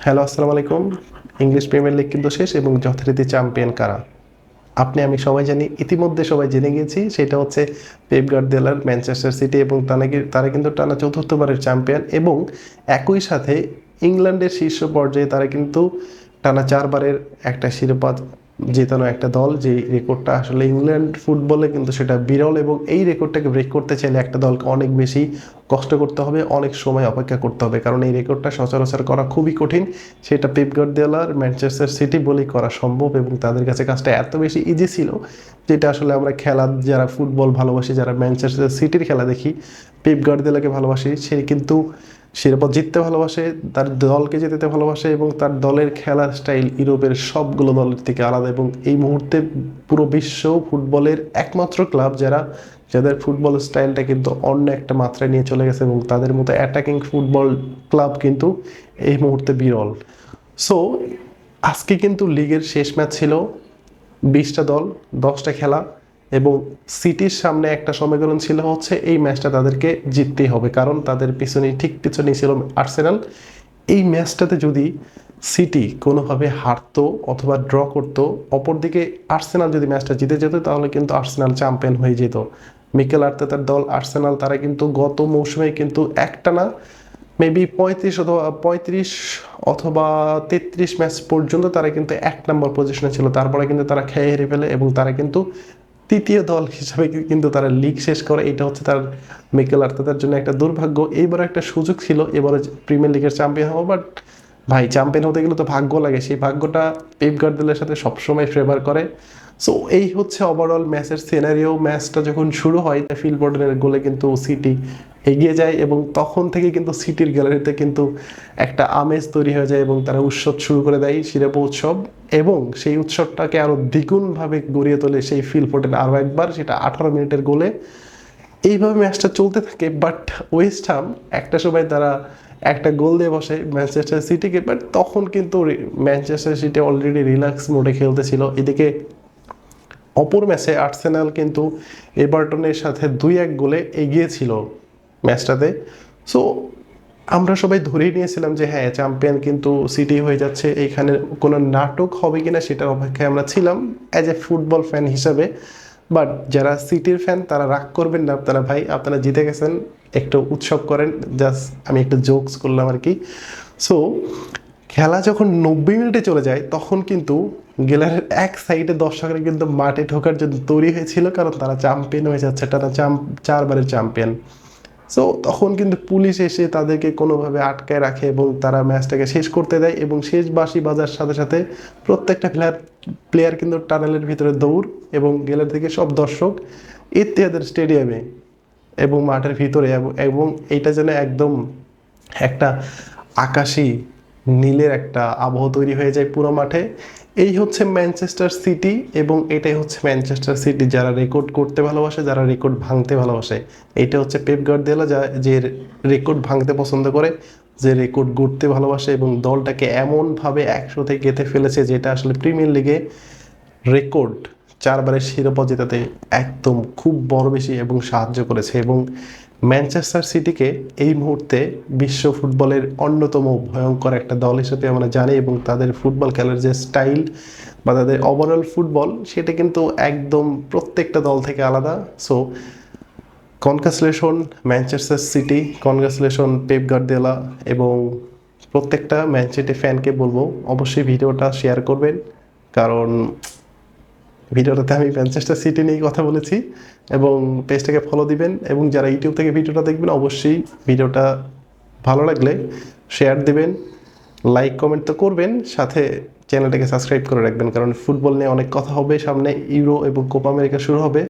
Hello, আসসালামু আলাইকুম। English premier league কিন্তু শেষ এবং যথারীতি চ্যাম্পিয়ন কারা? আমি সবাই জানি, ইতিমধ্যে সবাই জেনে গিয়েছি সেটা হচ্ছে পেপ গার্দিওলার ম্যানচেস্টার সিটি এবং তারা কিন্তু টানা চতুর্থবারের চ্যাম্পিয়ন এবং একই সাথে ইংল্যান্ডের শীর্ষ পর্যায়ে তারা কিন্তু টানা ৪ বারের একটা শিরোপা জেতানো একটা দল। যে রেকর্ডটা আসলে ইংল্যান্ড ফুটবলে কিন্তু সেটা বিরল এবং এই রেকর্ডটাকে ব্রেক করতে চাইলে একটা দলকে অনেক বেশি কষ্ট করতে হবে, অনেক সময় অপেক্ষা করতে হবে, কারণ এই রেকর্ডটা সচরাচর করা খুবই কঠিন। সেটা পেপ গার্দিওলার ম্যানচেস্টার সিটি বলেই করা সম্ভব এবং তাদের কাছে কাজটা এত বেশি ইজি ছিল যেটা আসলে আমরা খেলা যারা ফুটবল ভালোবাসি, যারা ম্যানচেস্টার সিটির খেলা দেখি, পেপ গার্দিওলাকে ভালোবাসি, সে কিন্তু শিরোপা জিততে ভালোবাসে, তার দলকে জেতাতে ভালোবাসে এবং তার দলের খেলার স্টাইল ইউরোপের সবগুলো দলের থেকে আলাদা এবং এই মুহূর্তে পুরো বিশ্ব ফুটবলের একমাত্র ক্লাব যাদের ফুটবল স্টাইলটা কিন্তু অন্য একটা মাত্রায় নিয়ে চলে গেছে এবং তাদের মতো অ্যাটাকিং ফুটবল ক্লাব কিন্তু এই মুহূর্তে বিরল। সো আজকে কিন্তু লিগের শেষ ম্যাচ ছিল, 20টা দল, 10টা খেলা এবং সিটির সামনে একটা সমীকরণ ছিল হচ্ছে এই ম্যাচটা তাদেরকে জিততেই হবে, কারণ তাদের ঠিক পিছনেই ছিল আর্সেনাল। এই ম্যাচটাতে যদি সিটি কোনোভাবে হারতো অথবা ড্র করতো, অপরদিকে আর্সেনাল যদি ম্যাচটা জিতে যেত তাহলে কিন্তু আর্সেনাল চ্যাম্পিয়ন হয়ে যেত। মিকেল আর্তেতার দল আর্সেনাল তারা কিন্তু গত মৌসুমে কিন্তু একটানা মেবি 35 অথবা 33 ম্যাচ পর্যন্ত তারা কিন্তু 1 নম্বর পজিশনে ছিল, তারপরে কিন্তু তারা খেয়ে হেরে ফেলে এবং তারা কিন্তু তৃতীয় দল হিসাবে কিন্তু তারা লিগ শেষ করে। এটা হচ্ছে তার মিকেল আর্তেতার জন্য একটা দুর্ভাগ্য। এইবার একটা সুযোগ ছিল এবারে প্রিমিয়ার লিগের চ্যাম্পিয়ন হওয়া, বাট ভাই চ্যাম্পিয়ন হতে গেলে তো ভাগ্য লাগে, সেই ভাগ্যটা পেপ গার্দিওলার সাথে সবসময় ফেভার করে। সো এই হচ্ছে ওভারঅল ম্যাচের সিনারিও। ম্যাচটা যখন শুরু হয় ফিল ফোর্ডেনের গোলে কিন্তু সিটি এগিয়ে যায় এবং তখন থেকে কিন্তু সিটির গ্যালারিতে কিন্তু একটা আমেজ তৈরি হয়ে যায় এবং তারা উৎসব শুরু করে দেয়, শিরোপা উৎসব, এবং সেই উৎসবটাকে আরও দ্বিগুণভাবে গড়িয়ে তোলে সেই ফিল ফোর্ডেন আরও একবার, সেটা 18 মিনিটের গোলে। এইভাবে ম্যাচটা চলতে থাকে, বাট ওয়েস্ট হাম একটা সময় তারা একটা গোল দিয়ে বসে ম্যানচেস্টার সিটিকে, বাট তখন কিন্তু ম্যানচেস্টার সিটি অলরেডি রিল্যাক্স মোডে খেলতেছিল। এদিকে অপর ম্যাচে আর্সেনাল কিন্তু এভারটনের সাথে 2-1 গোলে এগিয়ে ছিল ম্যাচটাতে। সো আমরা সবাই ধরেই নিয়েছিলাম যে হ্যাঁ, চ্যাম্পিয়ন কিন্তু সিটি হয়ে যাচ্ছে। এইখানে কোনো নাটক হবে কিনা সেটার অপেক্ষায় আমরা ছিলাম অ্যাজ এ ফুটবল ফ্যান হিসাবে। বাট যারা সিটির ফ্যান তারা রাগ করবেন না, আপনারা ভাই আপনারা জিতে গেছেন, একটু উৎসব করেন। জাস্ট আমি একটু জোকস করলাম আর কি। সো খেলা যখন 90 মিনিটে চলে যায় তখন কিন্তু গেলারের এক সাইডে দর্শকরা কিন্তু মাঠে ঢোকার জন্য তৈরি হয়েছিল, কারণ তারা চ্যাম্পিয়ন হয়ে যাচ্ছে, টানা 4 বারের চ্যাম্পিয়ন। সো তখন কিন্তু পুলিশ এসে তাদেরকে কোনোভাবে আটকায় রাখে এবং তারা ম্যাচটাকে শেষ করতে দেয় এবং শেষ বাঁশি বাজার সাথে সাথে প্রত্যেকটা প্লেয়ার কিন্তু টানেলের ভিতরে দৌড় এবং গেলার থেকে সব দর্শক ইত্যাদের স্টেডিয়ামে এবং মাঠের ভিতরে এবং এইটা যেন একদম একটা আকাশী নীলের একটা আবহ তৈরি হয়ে যায় পুরো মাঠে। এই হচ্ছে ম্যানচেস্টার সিটি এবং এটাই হচ্ছে ম্যানচেস্টার সিটি যারা রেকর্ড করতে ভালোবাসে, যারা রেকর্ড ভাঙতে ভালোবাসে। এটা হচ্ছে পেপ গার্দিওলা যে রেকর্ড ভাঙতে পছন্দ করে, যে রেকর্ড গড়তে ভালোবাসে এবং দলটাকে এমনভাবে একসাথে গেঁথে ফেলেছে যেটা আসলে প্রিমিয়ার লিগে রেকর্ড 4 বারের শিরোপা জেতাতে একদম খুব বড় বেশি এবং সাহায্য করেছে। এবং ম্যানচেস্টার সিটিকে এই মুহূর্তে বিশ্ব ফুটবলের অন্যতম ভয়ঙ্কর একটা দল হিসেবে আমরা জানি এবং তাদের ফুটবল খেলার যে স্টাইল বা তাদের ওভারঅল ফুটবল সেটা কিন্তু একদম প্রত্যেকটা দল থেকে আলাদা। So congratulation Manchester City, congratulation Pep Guardiola এবং প্রত্যেকটা ম্যান সিটি ফ্যানকে বলবো অবশ্যই ভিডিওটা শেয়ার করবেন, কারণ ভিডিওটাতে আমি ম্যানচেস্টার সিটি নিয়েই কথা বলেছি। এবং পেজটাকে ফলো দিবেন এবং যারা ইউটিউব থেকে ভিডিওটা দেখবেন অবশ্যই ভিডিওটা ভালো লাগলে শেয়ার দিবেন, লাইক কমেন্ট তো করবেন, সাথে চ্যানেলটাকে সাবস্ক্রাইব করে রাখবেন, কারণ ফুটবল নিয়ে অনেক কথা হবে, সামনে ইউরো এবং কোপা আমেরিকা শুরু হবে।